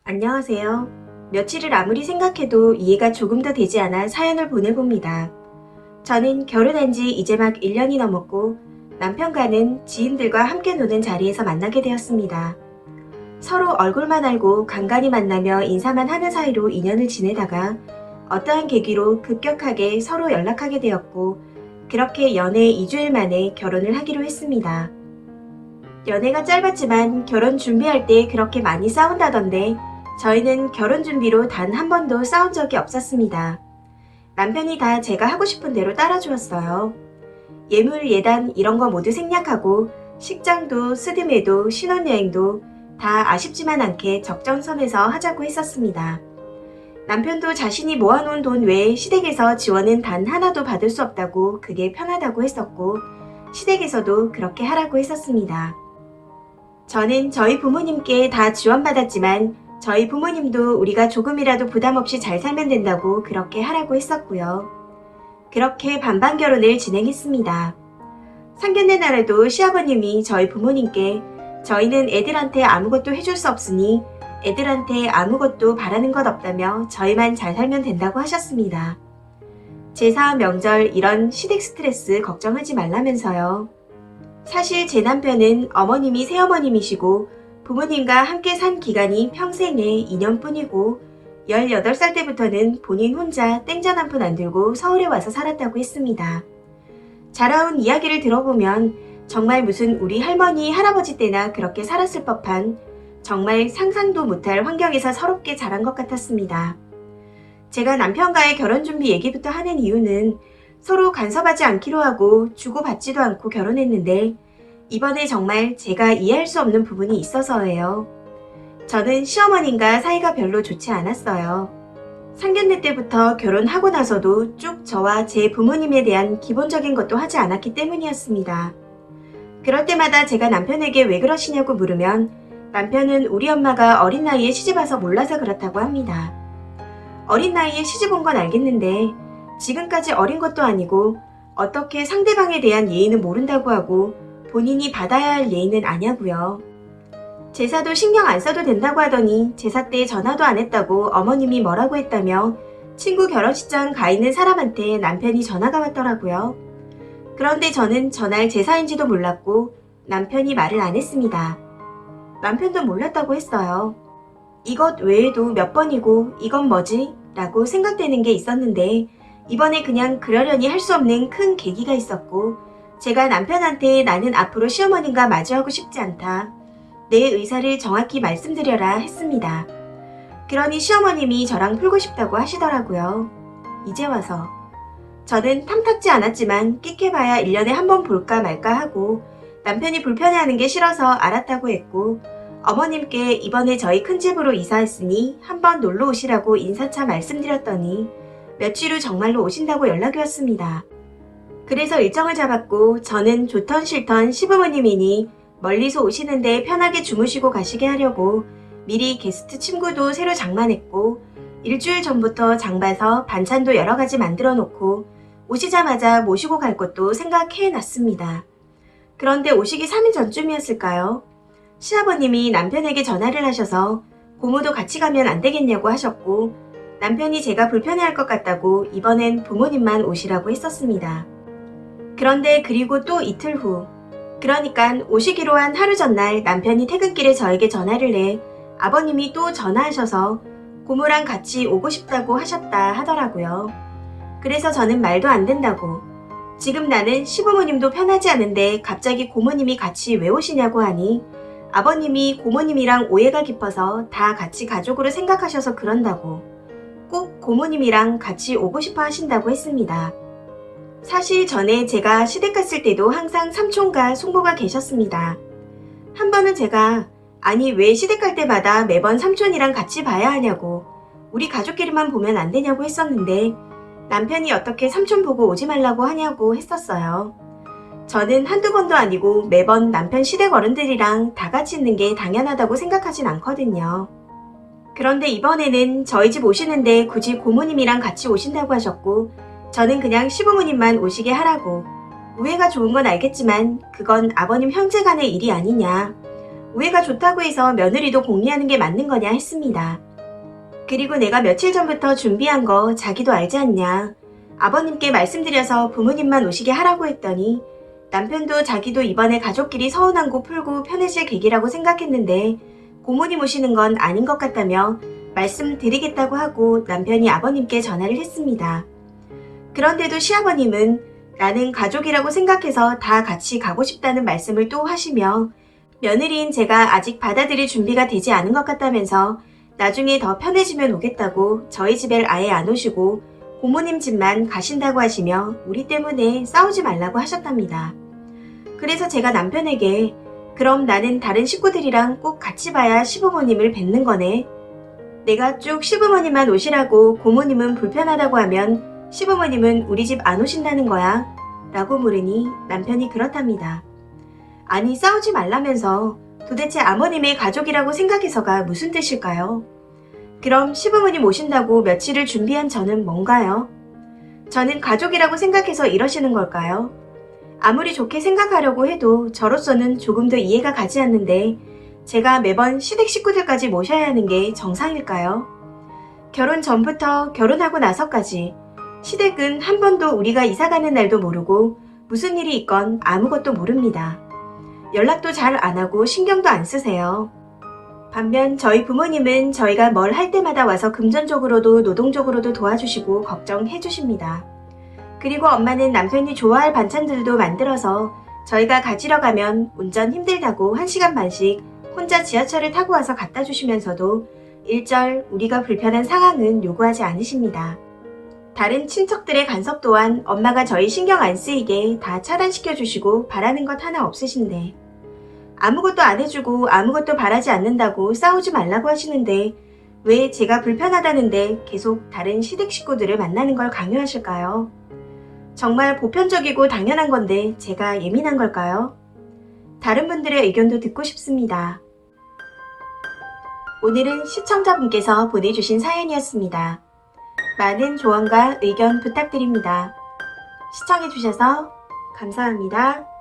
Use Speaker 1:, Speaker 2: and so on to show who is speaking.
Speaker 1: 안녕하세요. 며칠을 아무리 생각해도 이해가 조금 더 되지 않아 사연을 보내봅니다. 저는 결혼한 지 이제 막 1년이 넘었고 남편과는 지인들과 함께 노는 자리에서 만나게 되었습니다. 서로 얼굴만 알고 간간히 만나며 인사만 하는 사이로 인연을 지내다가 어떠한 계기로 급격하게 서로 연락하게 되었고 그렇게 연애 2주일 만에 결혼을 하기로 했습니다. 연애가 짧았지만 결혼 준비할 때 그렇게 많이 싸운다던데 저희는 결혼 준비로 단 한 번도 싸운 적이 없었습니다. 남편이 다 제가 하고 싶은 대로 따라주었어요. 예물, 예단 이런 거 모두 생략하고 식장도 스드메도 신혼여행도 다 아쉽지만 않게 적정선에서 하자고 했었습니다. 남편도 자신이 모아놓은 돈 외에 시댁에서 지원은 단 하나도 받을 수 없다고 그게 편하다고 했었고 시댁에서도 그렇게 하라고 했었습니다. 저는 저희 부모님께 다 지원받았지만 저희 부모님도 우리가 조금이라도 부담 없이 잘 살면 된다고 그렇게 하라고 했었고요. 그렇게 반반 결혼을 진행했습니다. 상견례 날에도 시아버님이 저희 부모님께 저희는 애들한테 아무것도 해줄 수 없으니 애들한테 아무것도 바라는 것 없다며 저희만 잘 살면 된다고 하셨습니다. 제사, 명절 이런 시댁 스트레스 걱정하지 말라면서요. 사실 제 남편은 어머님이 새어머님이시고 부모님과 함께 산 기간이 평생의 2년뿐이고 18살 때부터는 본인 혼자 땡전 한 푼 안 들고 서울에 와서 살았다고 했습니다. 자라온 이야기를 들어보면 정말 무슨 우리 할머니, 할아버지 때나 그렇게 살았을 법한 정말 상상도 못할 환경에서 서럽게 자란 것 같았습니다. 제가 남편과의 결혼 준비 얘기부터 하는 이유는 서로 간섭하지 않기로 하고 주고받지도 않고 결혼했는데 이번에 정말 제가 이해할 수 없는 부분이 있어서예요. 저는 시어머님과 사이가 별로 좋지 않았어요. 상견례 때부터 결혼하고 나서도 쭉 저와 제 부모님에 대한 기본적인 것도 하지 않았기 때문이었습니다. 그럴 때마다 제가 남편에게 왜 그러시냐고 물으면 남편은 우리 엄마가 어린 나이에 시집와서 몰라서 그렇다고 합니다. 어린 나이에 시집 온 건 알겠는데 지금까지 어린 것도 아니고 어떻게 상대방에 대한 예의는 모른다고 하고 본인이 받아야 할 예의는 아냐고요. 제사도 신경 안 써도 된다고 하더니 제사 때 전화도 안 했다고 어머님이 뭐라고 했다며 친구 결혼식장 가 있는 사람한테 남편이 전화가 왔더라고요. 그런데 저는 전날 제사인지도 몰랐고 남편이 말을 안 했습니다. 남편도 몰랐다고 했어요. 이것 외에도 몇 번이고 이건 뭐지? 라고 생각되는 게 있었는데 이번에 그냥 그러려니 할 수 없는 큰 계기가 있었고 제가 남편한테 나는 앞으로 시어머님과 마주하고 싶지 않다. 내 의사를 정확히 말씀드려라 했습니다. 그러니 시어머님이 저랑 풀고 싶다고 하시더라고요. 이제 와서. 저는 탐탁지 않았지만 끽해봐야 1년에 한 번 볼까 말까 하고 남편이 불편해하는 게 싫어서 알았다고 했고 어머님께 이번에 저희 큰 집으로 이사했으니 한번 놀러 오시라고 인사차 말씀드렸더니 며칠 후 정말로 오신다고 연락이 왔습니다. 그래서 일정을 잡았고 저는 좋던 싫던 시부모님이니 멀리서 오시는데 편하게 주무시고 가시게 하려고 미리 게스트 침구도 새로 장만했고 일주일 전부터 장 봐서 반찬도 여러 가지 만들어 놓고 오시자마자 모시고 갈 것도 생각해 놨습니다. 그런데 오시기 3일 전쯤이었을까요? 시아버님이 남편에게 전화를 하셔서 고모도 같이 가면 안 되겠냐고 하셨고 남편이 제가 불편해할 것 같다고 이번엔 부모님만 오시라고 했었습니다. 그런데 그리고 또 이틀 후 그러니까 오시기로 한 하루 전날 남편이 퇴근길에 저에게 전화를 해 아버님이 또 전화하셔서 고모랑 같이 오고 싶다고 하셨다 하더라고요. 그래서 저는 말도 안 된다고 지금 나는 시부모님도 편하지 않은데 갑자기 고모님이 같이 왜 오시냐고 하니 아버님이 고모님이랑 오해가 깊어서 다 같이 가족으로 생각하셔서 그런다고 꼭 고모님이랑 같이 오고 싶어 하신다고 했습니다. 사실 전에 제가 시댁 갔을 때도 항상 삼촌과 숙모가 계셨습니다. 한 번은 제가 아니 왜 시댁 갈 때마다 매번 삼촌이랑 같이 봐야 하냐고 우리 가족끼리만 보면 안 되냐고 했었는데 남편이 어떻게 삼촌 보고 오지 말라고 하냐고 했었어요. 저는 한두 번도 아니고 매번 남편 시댁 어른들이랑 다 같이 있는 게 당연하다고 생각하진 않거든요. 그런데 이번에는 저희 집 오시는데 굳이 고모님이랑 같이 오신다고 하셨고 저는 그냥 시부모님만 오시게 하라고 우애가 좋은 건 알겠지만 그건 아버님 형제 간의 일이 아니냐 우애가 좋다고 해서 며느리도 공리하는 게 맞는 거냐 했습니다. 그리고 내가 며칠 전부터 준비한 거 자기도 알지 않냐. 아버님께 말씀드려서 부모님만 오시게 하라고 했더니 남편도 자기도 이번에 가족끼리 서운한 거 풀고 편해질 계기라고 생각했는데 고모님 오시는 건 아닌 것 같다며 말씀드리겠다고 하고 남편이 아버님께 전화를 했습니다. 그런데도 시아버님은 나는 가족이라고 생각해서 다 같이 가고 싶다는 말씀을 또 하시며 며느리인 제가 아직 받아들일 준비가 되지 않은 것 같다면서 나중에 더 편해지면 오겠다고 저희 집에 아예 안 오시고 고모님 집만 가신다고 하시며 우리 때문에 싸우지 말라고 하셨답니다. 그래서 제가 남편에게 그럼 나는 다른 식구들이랑 꼭 같이 봐야 시부모님을 뵙는 거네. 내가 쭉 시부모님만 오시라고 고모님은 불편하다고 하면 시부모님은 우리 집 안 오신다는 거야? 라고 물으니 남편이 그렇답니다. 아니 싸우지 말라면서 도대체 아버님의 가족이라고 생각해서가 무슨 뜻일까요? 그럼 시부모님 오신다고 며칠을 준비한 저는 뭔가요? 저는 가족이라고 생각해서 이러시는 걸까요? 아무리 좋게 생각하려고 해도 저로서는 조금 더 이해가 가지 않는데 제가 매번 시댁 식구들까지 모셔야 하는 게 정상일까요? 결혼 전부터 결혼하고 나서까지 시댁은 한 번도 우리가 이사가는 날도 모르고 무슨 일이 있건 아무것도 모릅니다. 연락도 잘 안 하고 신경도 안 쓰세요. 반면 저희 부모님은 저희가 뭘 할 때마다 와서 금전적으로도 노동적으로도 도와주시고 걱정해 주십니다. 그리고 엄마는 남편이 좋아할 반찬들도 만들어서 저희가 가지러 가면 운전 힘들다고 1시간 반씩 혼자 지하철을 타고 와서 갖다 주시면서도 일절 우리가 불편한 상황은 요구하지 않으십니다. 다른 친척들의 간섭 또한 엄마가 저희 신경 안 쓰이게 다 차단시켜 주시고 바라는 것 하나 없으신데 아무것도 안 해주고 아무것도 바라지 않는다고 싸우지 말라고 하시는데 왜 제가 불편하다는데 계속 다른 시댁 식구들을 만나는 걸 강요하실까요? 정말 보편적이고 당연한 건데 제가 예민한 걸까요? 다른 분들의 의견도 듣고 싶습니다. 오늘은 시청자분께서 보내주신 사연이었습니다. 많은 조언과 의견 부탁드립니다. 시청해주셔서 감사합니다.